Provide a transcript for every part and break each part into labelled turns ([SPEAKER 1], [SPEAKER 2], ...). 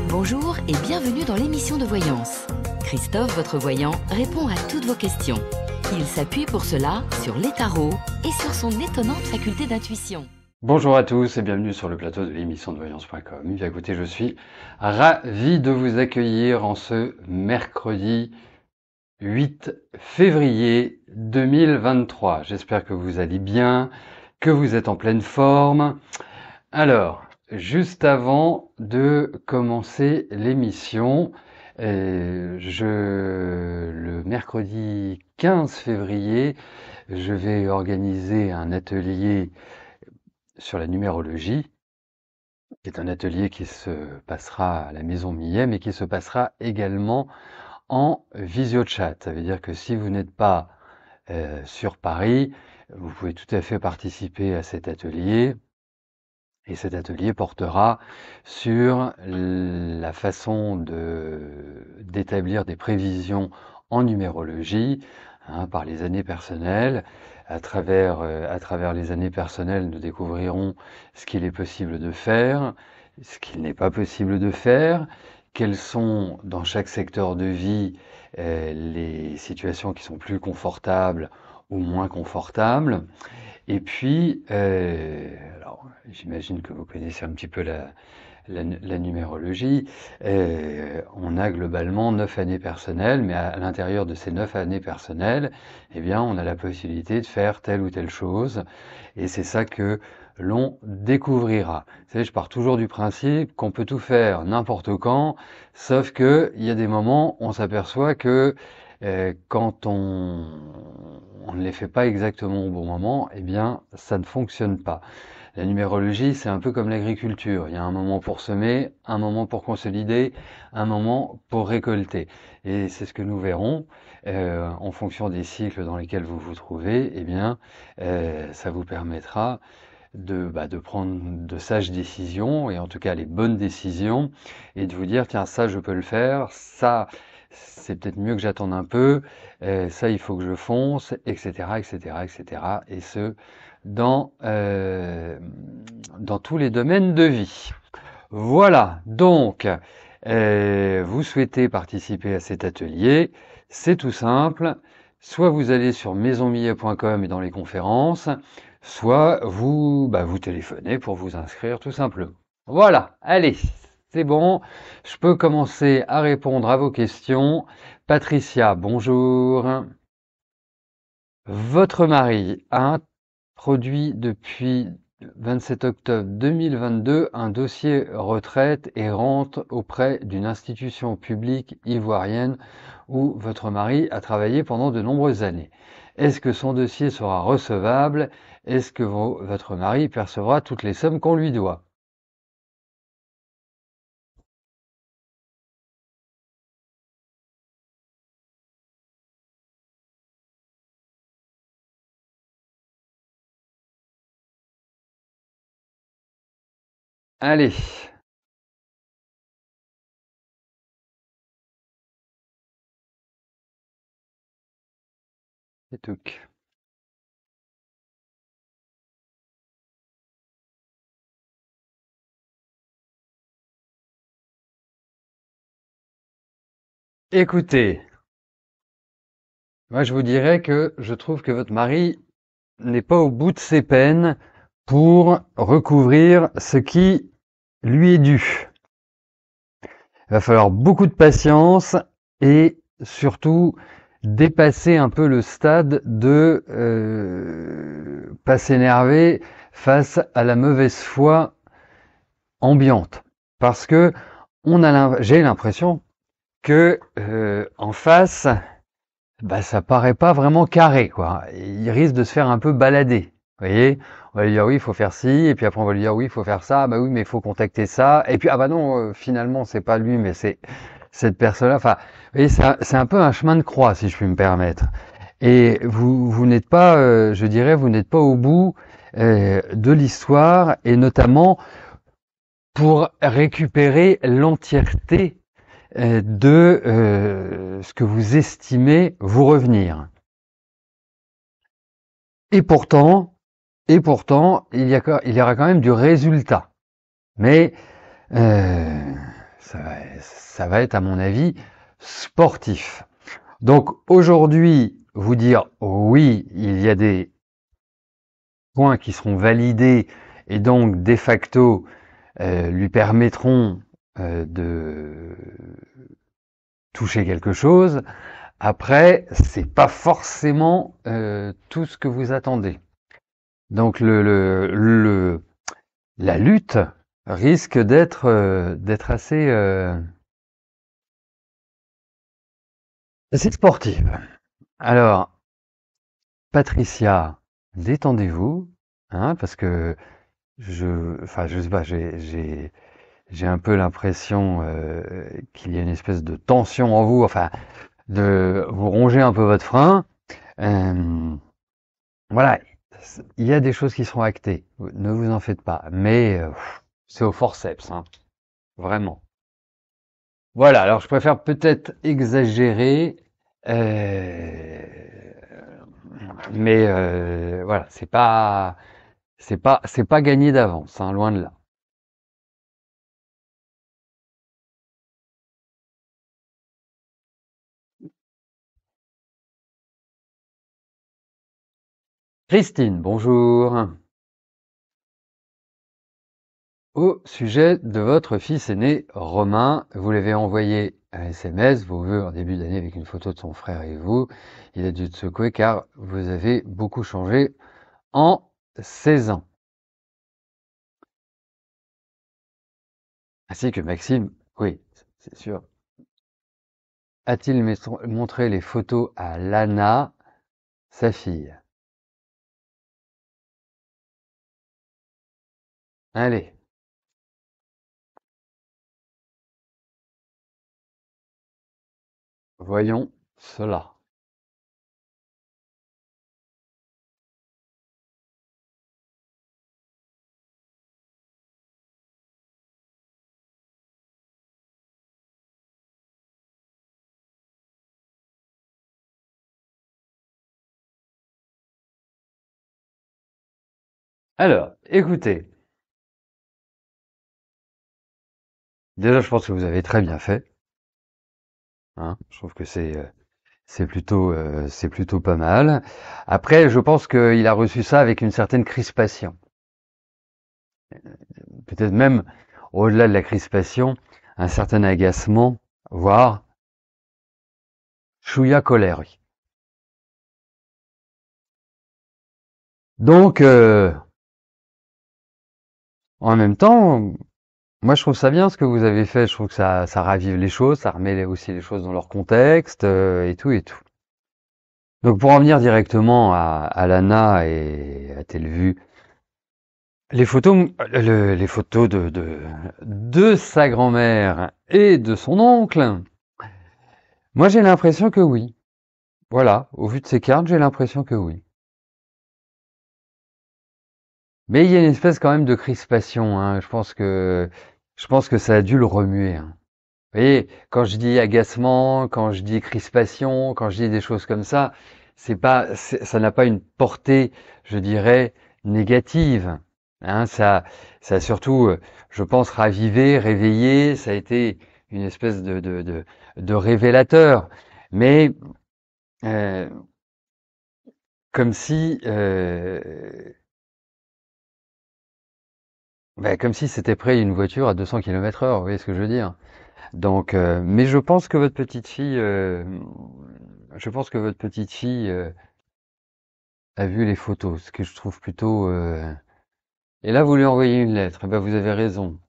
[SPEAKER 1] Bonjour et bienvenue dans l'émission de voyance. Christophe, votre voyant, répond à toutes vos questions. Il s'appuie pour cela sur les tarots et sur son étonnante faculté d'intuition.
[SPEAKER 2] Bonjour à tous et bienvenue sur le plateau de l'émission de voyance.com. Bien écoutez, je suis ravi de vous accueillir en ce mercredi 8 février 2023. J'espère que vous allez bien, que vous êtes en pleine forme. Alors, juste avant de commencer l'émission, le mercredi 15 février, je vais organiser un atelier sur la numérologie, qui est un atelier qui se passera à la Maison Millet, mais qui se passera également en visio-chat. Ça veut dire que si vous n'êtes pas sur Paris, vous pouvez tout à fait participer à cet atelier. Et cet atelier portera sur la façon d'établir des prévisions en numérologie, par les années personnelles. À travers les années personnelles, nous découvrirons ce qu'il est possible de faire, ce qu'il n'est pas possible de faire, quelles sont dans chaque secteur de vie les situations qui sont plus confortables ou moins confortables. Et puis, alors j'imagine que vous connaissez un petit peu la numérologie. On a globalement 9 années personnelles, mais à l'intérieur de ces 9 années personnelles, eh bien, on a la possibilité de faire telle ou telle chose, et c'est ça que l'on découvrira. Vous savez, je pars toujours du principe qu'on peut tout faire n'importe quand, sauf que il y a des moments où on s'aperçoit que quand on ne les fait pas exactement au bon moment, eh bien, ça ne fonctionne pas. La numérologie, c'est un peu comme l'agriculture. Il y a un moment pour semer, un moment pour consolider, un moment pour récolter. Et c'est ce que nous verrons en fonction des cycles dans lesquels vous vous trouvez. Eh bien, ça vous permettra de prendre de sages décisions, et en tout cas les bonnes décisions, et de vous dire, tiens, ça je peux le faire, ça c'est peut-être mieux que j'attende un peu, ça il faut que je fonce, etc., etc., etc., et ce, dans tous les domaines de vie. Voilà, donc, vous souhaitez participer à cet atelier, c'est tout simple, soit vous allez sur maisonmillet.com et dans les conférences, soit vous téléphonez pour vous inscrire tout simplement. Voilà, allez, c'est bon, je peux commencer à répondre à vos questions. Patricia, bonjour. Votre mari a introduit depuis 27 octobre 2022 un dossier retraite et rente auprès d'une institution publique ivoirienne où votre mari a travaillé pendant de nombreuses années. Est-ce que son dossier sera recevable? Est-ce que votre mari percevra toutes les sommes qu'on lui doit? Allez. C'est tout. Écoutez, moi je vous dirais que je trouve que votre mari n'est pas au bout de ses peines pour recouvrir ce qui lui est dû. Il va falloir beaucoup de patience et surtout dépasser un peu le stade de pas s'énerver face à la mauvaise foi ambiante. Parce que j'ai l'impression que en face, ça paraît pas vraiment carré, quoi. Il risque de se faire un peu balader. Vous voyez, on va lui dire oui, il faut faire ci, et puis après on va lui dire oui, il faut faire ça. Bah oui, mais il faut contacter ça. Et puis ah bah non, finalement c'est pas lui, mais c'est cette personne-là. Enfin, vous voyez, c'est un peu un chemin de croix, si je puis me permettre. Et vous n'êtes pas, je dirais, vous n'êtes pas au bout de l'histoire, et notamment pour récupérer l'entièreté de ce que vous estimez vous revenir. Et pourtant, il y aura quand même du résultat. Mais ça va être à mon avis sportif. Donc aujourd'hui, vous dire oui, il y a des points qui seront validés et donc de facto lui permettront de toucher quelque chose. Après, c'est pas forcément tout ce que vous attendez. Donc la lutte risque d'être assez sportive. Alors, Patricia, détendez-vous, hein, parce que je sais pas, j'ai un peu l'impression qu'il y a une espèce de tension en vous, enfin, de vous ronger un peu votre frein. Euh, voilà, il y a des choses qui seront actées, ne vous en faites pas, mais c'est au forceps, hein, vraiment. Voilà, alors je préfère peut-être exagérer, euh, mais voilà, c'est pas gagné d'avance, hein, loin de là. Christine, bonjour. Au sujet de votre fils aîné Romain, vous l'avez envoyé un SMS, vos vœux en début d'année avec une photo de son frère et vous. Il a dû te secouer car vous avez beaucoup changé en 16 ans. Ainsi que Maxime, oui, c'est sûr. A-t-il montré les photos à Lana, sa fille? Allez, voyons cela. Alors, écoutez, déjà je pense que vous avez très bien fait, hein. Je trouve que c'est plutôt pas mal. Après, je pense qu'il a reçu ça avec une certaine crispation. Peut-être même, au-delà de la crispation, un certain agacement, voire chouïa colère. Oui. Donc, en même temps, moi je trouve ça bien ce que vous avez fait. Je trouve que ça ravive les choses, ça remet aussi les choses dans leur contexte et tout et tout. Donc pour en venir directement à Lana et à Telvu, les photos de sa grand-mère et de son oncle, moi j'ai l'impression que oui. Voilà, au vu de ces cartes, j'ai l'impression que oui. Mais il y a une espèce quand même de crispation, hein. Je pense que ça a dû le remuer, hein. Vous voyez, quand je dis agacement, quand je dis crispation, quand je dis des choses comme ça, ça n'a pas une portée, je dirais, négative. Hein, ça a surtout, je pense, ravivé, réveillé. Ça a été une espèce de révélateur. Mais euh, comme si, comme si c'était près d'une voiture à 200 km/h. Vous voyez ce que je veux dire? Donc, mais je pense que votre petite fille a vu les photos, ce que je trouve plutôt. Et là, vous lui envoyez une lettre. Eh ben, vous avez raison.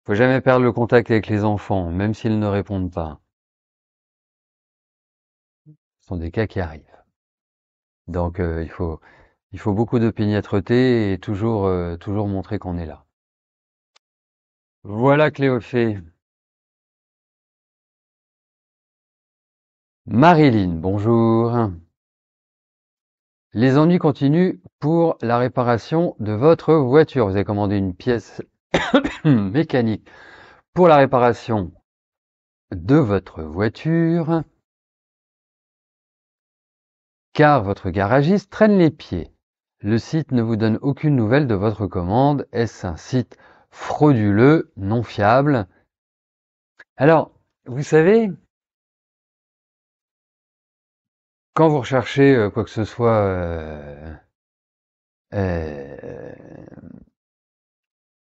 [SPEAKER 2] Faut jamais perdre le contact avec les enfants, même s'ils ne répondent pas. Ce sont des cas qui arrivent. Donc, il faut beaucoup d'opiniâtreté et toujours montrer qu'on est là. Voilà, Cléophée. Marilyn, bonjour. Les ennuis continuent pour la réparation de votre voiture. Vous avez commandé une pièce mécanique pour la réparation de votre voiture, car votre garagiste traîne les pieds. Le site ne vous donne aucune nouvelle de votre commande. Est-ce un site frauduleux, non fiable. Alors, vous savez, quand vous recherchez quoi que ce soit, euh,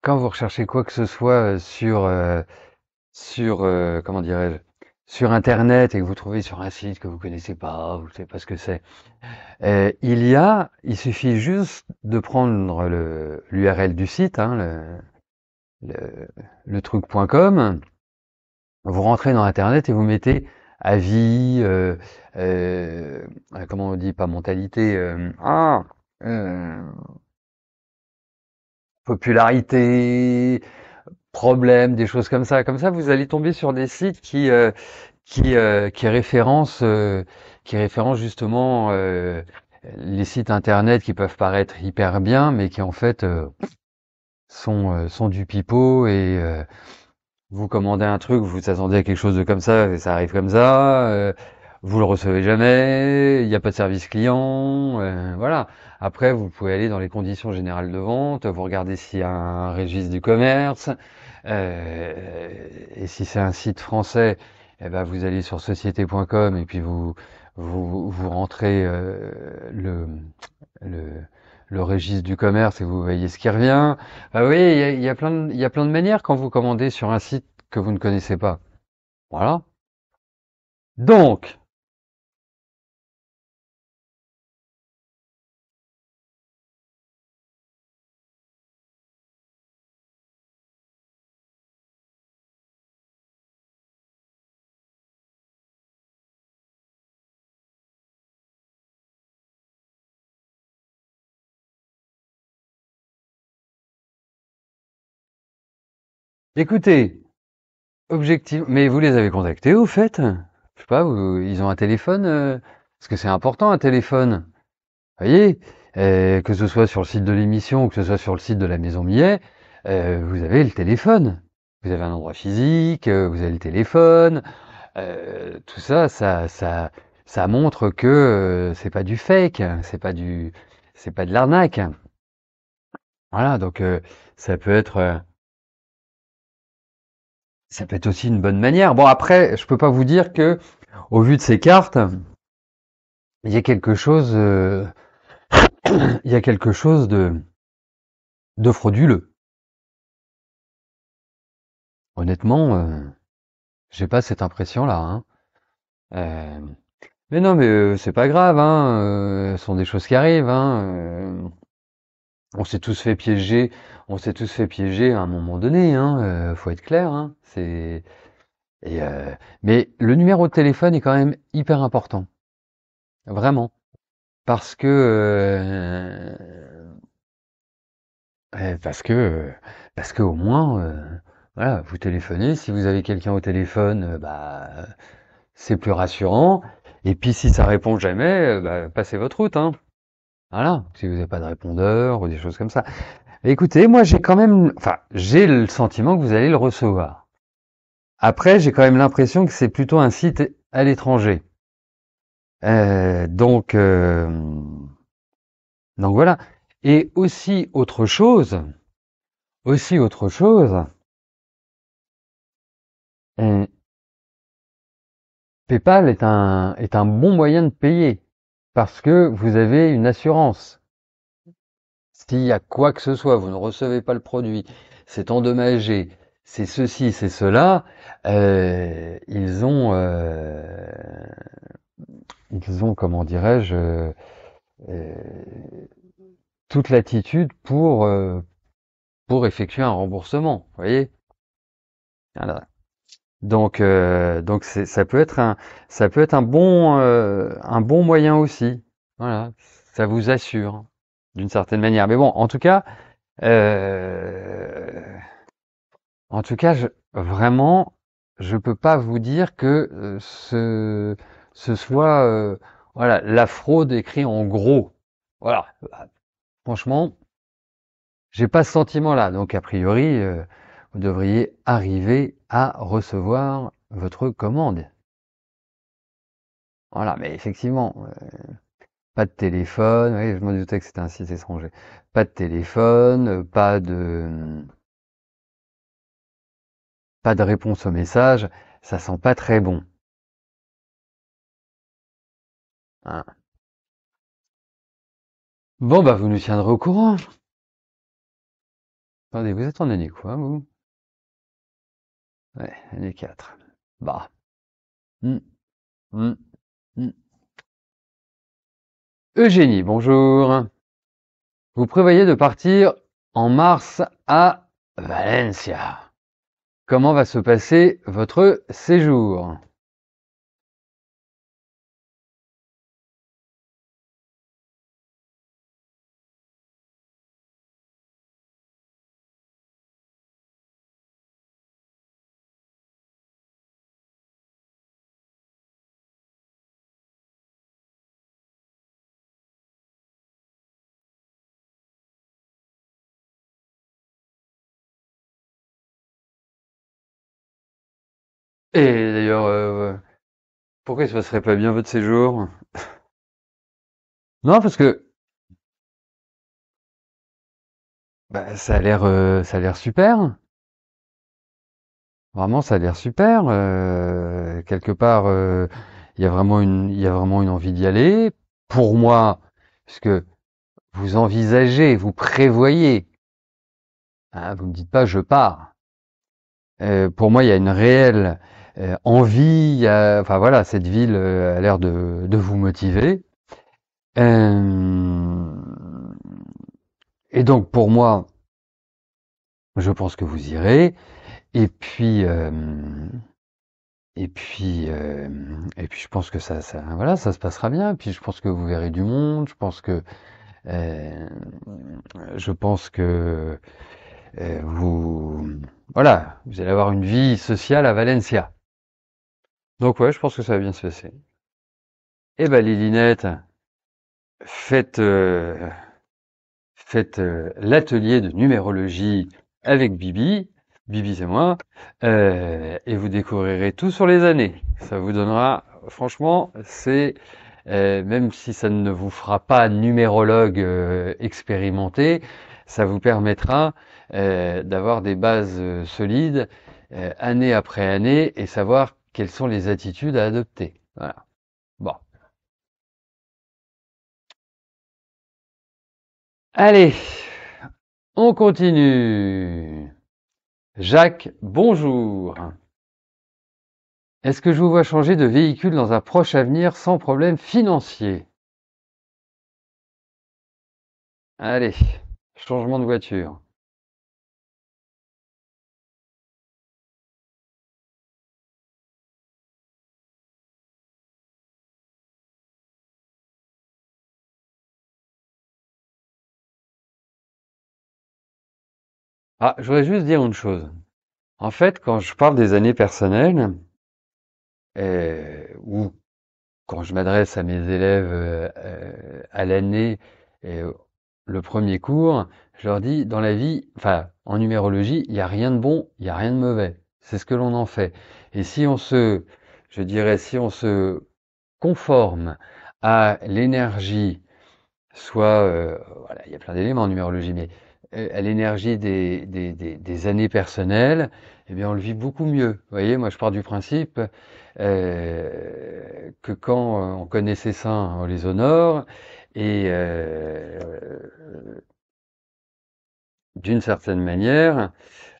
[SPEAKER 2] quand vous recherchez quoi que ce soit sur comment dirais-je, sur Internet et que vous trouvez sur un site que vous connaissez pas, vous ne savez pas ce que c'est, il suffit juste de prendre l'URL du site, hein, le, le truc.com, vous rentrez dans Internet et vous mettez avis, comment on dit, pas mentalité, euh, popularité, problème, des choses comme ça. Comme ça, vous allez tomber sur des sites qui référencent justement les sites internet qui peuvent paraître hyper bien, mais qui en fait sont du pipeau et vous commandez un truc, vous attendez à quelque chose de comme ça, et ça arrive comme ça, vous le recevez jamais, il n'y a pas de service client, voilà. Après, vous pouvez aller dans les conditions générales de vente, vous regardez s'il y a un registre du commerce, et si c'est un site français, eh ben vous allez sur société.com et puis vous rentrez le, le registre du commerce et vous voyez ce qui revient. Ah oui, il y a plein de manières quand vous commandez sur un site que vous ne connaissez pas. Voilà. Donc, écoutez, objectif, mais vous les avez contactés au fait? Je sais pas, ils ont un téléphone, parce que c'est important un téléphone. Vous voyez, que ce soit sur le site de l'émission ou que ce soit sur le site de la Maison Millet, vous avez le téléphone. Vous avez un endroit physique, vous avez le téléphone. Tout ça, ça montre que c'est pas du fake, c'est pas de l'arnaque. Voilà, donc ça peut être aussi une bonne manière. Bon, après, je peux pas vous dire que, au vu de ces cartes, il y a quelque chose, il y a quelque chose de frauduleux. Honnêtement, j'ai pas cette impression-là, hein. Euh, mais non, mais c'est pas grave, hein. Ce sont des choses qui arrivent, hein. On s'est tous fait piéger, on s'est tous fait piéger à un moment donné, hein. Faut être clair, hein. Et, mais le numéro de téléphone est quand même hyper important, vraiment, parce que parce que parce que au moins voilà, vous téléphonez. Si vous avez quelqu'un au téléphone, bah c'est plus rassurant. Et puis si ça répond jamais, bah, passez votre route, hein. Voilà, si vous n'avez pas de répondeur ou des choses comme ça. Écoutez, moi j'ai quand même, enfin, j'ai le sentiment que vous allez le recevoir. Après, j'ai quand même l'impression que c'est plutôt un site à l'étranger. Donc, donc voilà. Et aussi autre chose, euh, PayPal est un bon moyen de payer parce que vous avez une assurance. S'il y a quoi que ce soit, vous ne recevez pas le produit, c'est endommagé, c'est ceci, c'est cela, ils ont, comment dirais-je, euh, toute l'attitude pour effectuer un remboursement. Vous voyez? Voilà. Donc ça peut être un bon moyen aussi. Voilà, ça vous assure d'une certaine manière. Mais bon, euh, en tout cas, vraiment, je peux pas vous dire que ce soit voilà la fraude écrit en gros. Voilà, franchement, j'ai pas ce sentiment-là. Donc a priori, vous devriez arriver à recevoir votre commande. Voilà, mais effectivement, pas de téléphone. Oui, je me doutais que c'était un site étranger. Pas de téléphone, pas de pas de réponse au message, ça sent pas très bon. Hein. Bon, bah, vous nous tiendrez au courant. Attendez, vous êtes en année quoi, vous? Ouais, année 4. Bah. Hmm, hmm, hmm. Eugénie, bonjour. Vous prévoyez de partir en mars à Valencia. Comment va se passer votre séjour? Et d'ailleurs, pourquoi il se passerait pas bien votre séjour? Non, parce que bah, ça a l'air super. Vraiment, ça a l'air super. Quelque part, il y a vraiment une envie d'y aller. Pour moi, parce que vous envisagez, vous prévoyez. Hein, vous me dites pas je pars. Pour moi, il y a une réelle envie. Enfin voilà, cette ville a l'air de vous motiver. Euh, et donc pour moi, je pense que vous irez. Et puis et puis euh, et puis je pense que voilà, ça se passera bien. Et puis je pense que vous verrez du monde. Euh, je pense que vous voilà, vous allez avoir une vie sociale à Valencia. Donc ouais, je pense que ça va bien se passer. Eh ben Lilinette, faites l'atelier de numérologie avec Bibi. Bibi c'est moi, et vous découvrirez tout sur les années. Ça vous donnera, franchement, c'est même si ça ne vous fera pas numérologue expérimenté, ça vous permettra d'avoir des bases solides année après année et savoir quelles sont les attitudes à adopter. Voilà. Bon. Allez, on continue. Jacques, bonjour. Est-ce que je vous vois changer de véhicule dans un proche avenir sans problème financier? Allez, changement de voiture. Ah, je voudrais juste dire une chose. En fait, quand je parle des années personnelles, ou quand je m'adresse à mes élèves à l'année, euh, le premier cours, je leur dis, dans la vie, enfin, en numérologie, il n'y a rien de bon, il n'y a rien de mauvais. C'est ce que l'on en fait. Et si on se, je dirais, si on se conforme à l'énergie, soit, voilà, il y a plein d'éléments en numérologie, mais à l'énergie des années personnelles, eh bien, on le vit beaucoup mieux. Vous voyez, moi, je pars du principe que quand on connaît ses saints, on les honore, et d'une certaine manière,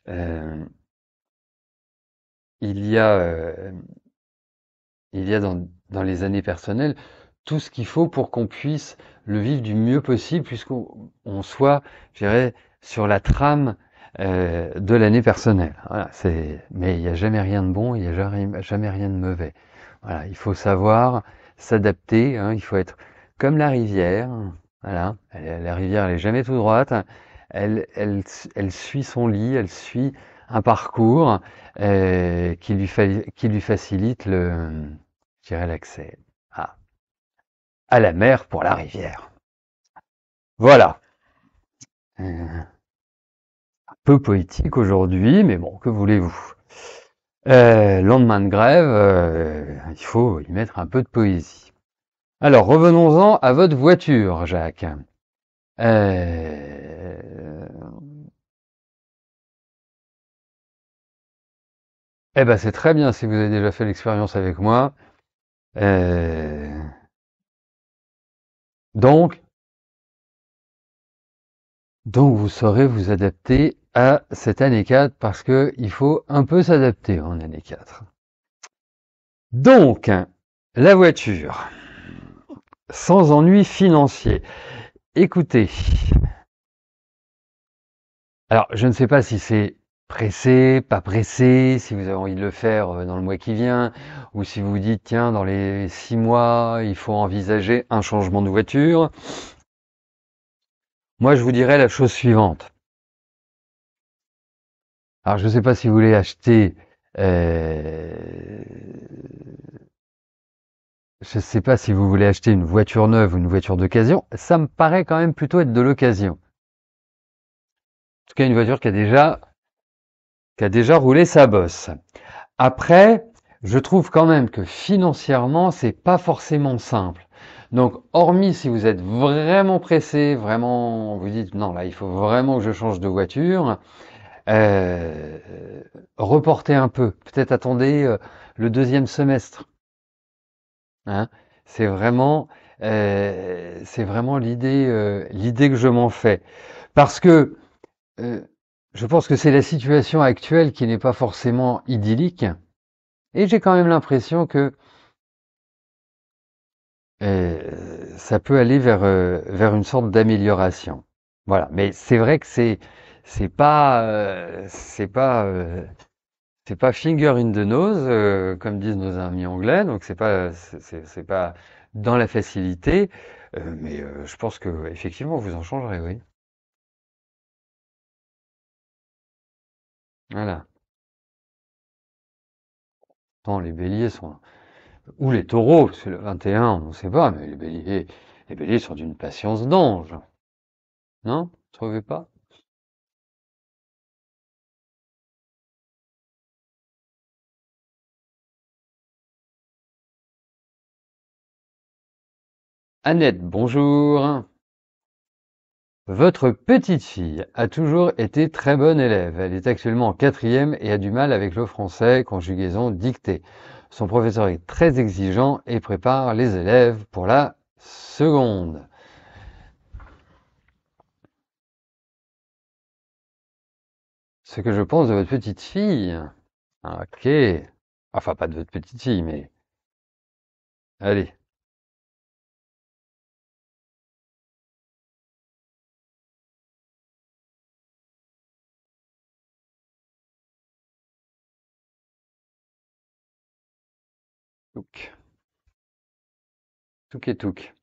[SPEAKER 2] euh, il y a, euh, il y a dans les années personnelles tout ce qu'il faut pour qu'on puisse le vivre du mieux possible, puisqu'on soit, je dirais, sur la trame de l'année personnelle. Voilà, mais il n'y a jamais rien de bon, il n'y a jamais rien de mauvais. Voilà, il faut savoir s'adapter, hein, il faut être comme la rivière. Voilà, la rivière, elle est jamais tout droite. Elle suit son lit, elle suit un parcours qui lui facilite je dirais l'accès à la mer pour la rivière. Voilà. Un peu poétique aujourd'hui, mais bon, que voulez-vous? Lendemain de grève, il faut y mettre un peu de poésie. Alors, revenons-en à votre voiture, Jacques. Euh, Eh ben, c'est très bien si vous avez déjà fait l'expérience avec moi. Euh, donc, donc, vous saurez vous adapter à cette année 4 parce que il faut un peu s'adapter en année 4. Donc, la voiture, sans ennui financier. Écoutez, alors je ne sais pas si c'est pressé, pas pressé, si vous avez envie de le faire dans le mois qui vient, ou si vous vous dites, tiens, dans les 6 mois, il faut envisager un changement de voiture. Moi, je vous dirais la chose suivante. Alors, je ne sais pas si vous voulez acheter, euh, je ne sais pas si vous voulez acheter une voiture neuve ou une voiture d'occasion. Ça me paraît quand même plutôt être de l'occasion. En tout cas, une voiture qui a déjà roulé sa bosse. Après, je trouve quand même que financièrement, c'est pas forcément simple. Donc, hormis si vous êtes vraiment pressé, vraiment, vous dites non, là, il faut vraiment que je change de voiture, euh, reportez un peu. Peut-être attendez le deuxième semestre. Hein. C'est vraiment, c'est vraiment l'idée que je m'en fais. Parce que euh, je pense que c'est la situation actuelle qui n'est pas forcément idyllique. Et j'ai quand même l'impression que ça peut aller vers une sorte d'amélioration. Voilà. Mais c'est vrai que c'est pas finger in the nose comme disent nos amis anglais. Donc c'est pas dans la facilité. Mais je pense que effectivement vous en changerez, oui. Voilà. Tant les béliers sont ou les taureaux, parce que le 21, on ne sait pas, mais les béliers sont d'une patience d'ange. Non? Vous trouvez pas? Annette, bonjour. Votre petite fille a toujours été très bonne élève. Elle est actuellement en quatrième et a du mal avec le français, conjugaison, dictée. Son professeur est très exigeant et prépare les élèves pour la seconde. Ce que je pense de votre petite fille. Ok. Enfin, pas de votre petite fille, mais allez. Touk. Touk et touk.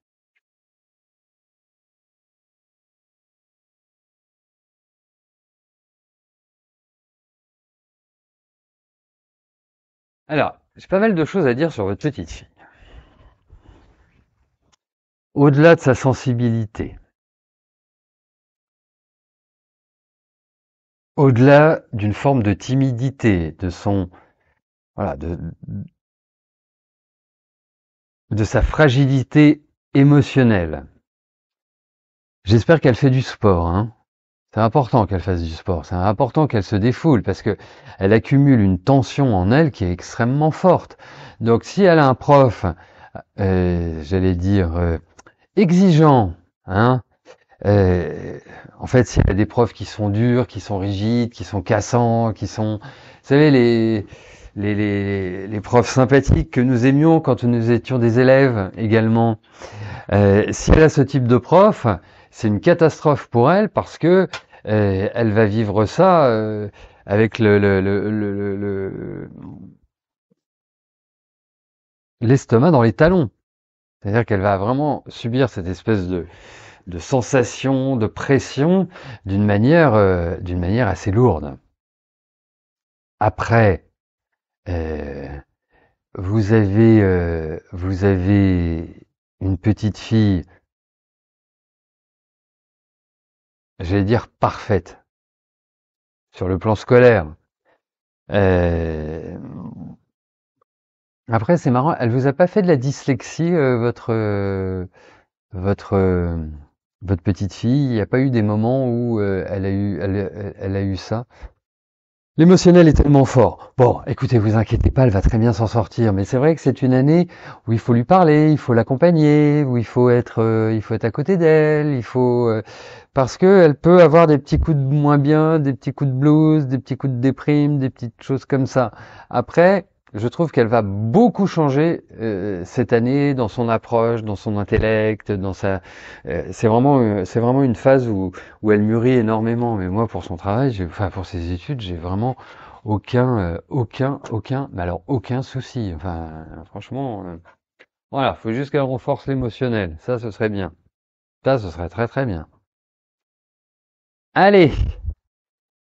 [SPEAKER 2] Alors, j'ai pas mal de choses à dire sur votre petite fille. Au-delà de sa sensibilité, au-delà d'une forme de timidité, voilà, de sa fragilité émotionnelle. J'espère qu'elle fait du sport, hein. C'est important qu'elle fasse du sport. C'est important qu'elle se défoule parce que elle accumule une tension en elle qui est extrêmement forte. Donc, si elle a un prof, j'allais dire exigeant, hein, euh, en fait, s'il y a des profs qui sont durs, qui sont rigides, qui sont cassants, vous savez, les profs sympathiques que nous aimions quand nous étions des élèves également. Si elle a ce type de prof, c'est une catastrophe pour elle parce que elle va vivre ça avec l'estomac dans les talons. C'est-à-dire qu'elle va vraiment subir cette espèce de sensation, de pression d'une manière assez lourde. Après, euh, vous avez une petite fille, j'allais dire parfaite sur le plan scolaire. Euh, Après, c'est marrant, elle vous a pas fait de la dyslexie, votre votre petite fille? Il n'y a pas eu des moments où elle a eu ça? L'émotionnel est tellement fort. Bon, écoutez, vous inquiétez pas, elle va très bien s'en sortir. Mais c'est vrai que c'est une année où il faut lui parler, il faut l'accompagner, où il faut être à côté d'elle, parce que elle peut avoir des petits coups de moins bien, des petits coups de blues, des petits coups de déprime, des petites choses comme ça. Après, je trouve qu'elle va beaucoup changer cette année dans son approche, dans son intellect, c'est vraiment une phase où elle mûrit énormément. Mais moi, pour son travail, enfin pour ses études, j'ai vraiment mais alors aucun souci. Enfin, franchement, voilà, faut juste qu'elle renforce l'émotionnel. Ça, ce serait bien. Ça, ce serait très très bien. Allez,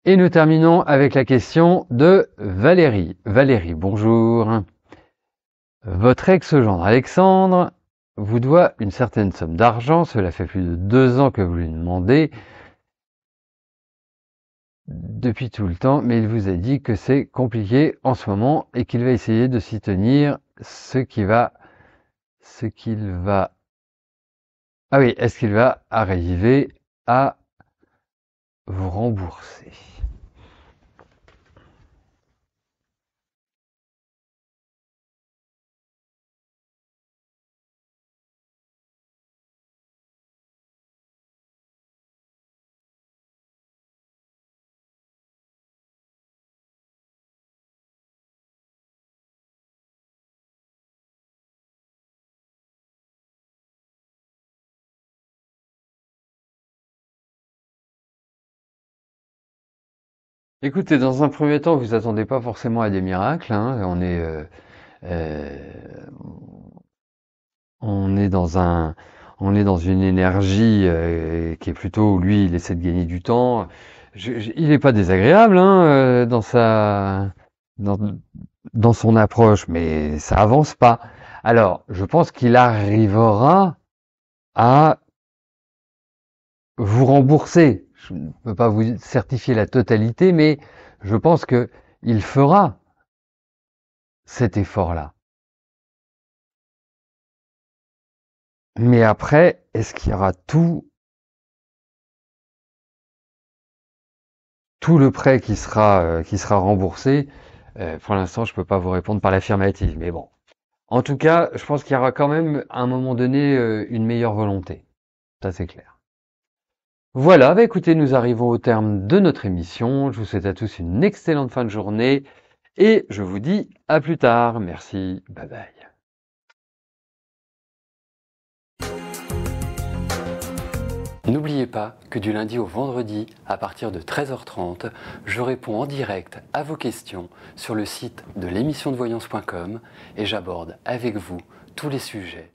[SPEAKER 2] et nous terminons avec la question de Valérie. Valérie, bonjour. Votre ex-gendre Alexandre vous doit une certaine somme d'argent. Cela fait plus de 2 ans que vous lui demandez depuis tout le temps, mais il vous a dit que c'est compliqué en ce moment et qu'il va essayer de s'y tenir, ah oui, est-ce qu'il va arriver à vous rembourser? Écoutez, dans un premier temps, vous attendez pas forcément à des miracles, hein. Euh, on est dans on est dans une énergie qui est plutôt où lui, il essaie de gagner du temps. Il n'est pas désagréable hein, dans, dans son approche, mais ça avance pas. Alors, je pense qu'il arrivera à vous rembourser. Je ne peux pas vous certifier la totalité, mais je pense que il fera cet effort-là. Mais après, est-ce qu'il y aura tout le prêt qui sera remboursé? Pour l'instant, je peux pas vous répondre par l'affirmative, mais bon. En tout cas, je pense qu'il y aura quand même, à un moment donné, une meilleure volonté. Ça, c'est clair. Voilà, bah écoutez, nous arrivons au terme de notre émission. Je vous souhaite à tous une excellente fin de journée et je vous dis à plus tard. Merci, bye bye. N'oubliez pas que du lundi au vendredi, à partir de 13h30, je réponds en direct à vos questions sur le site de l'émissiondevoyance.com et j'aborde avec vous tous les sujets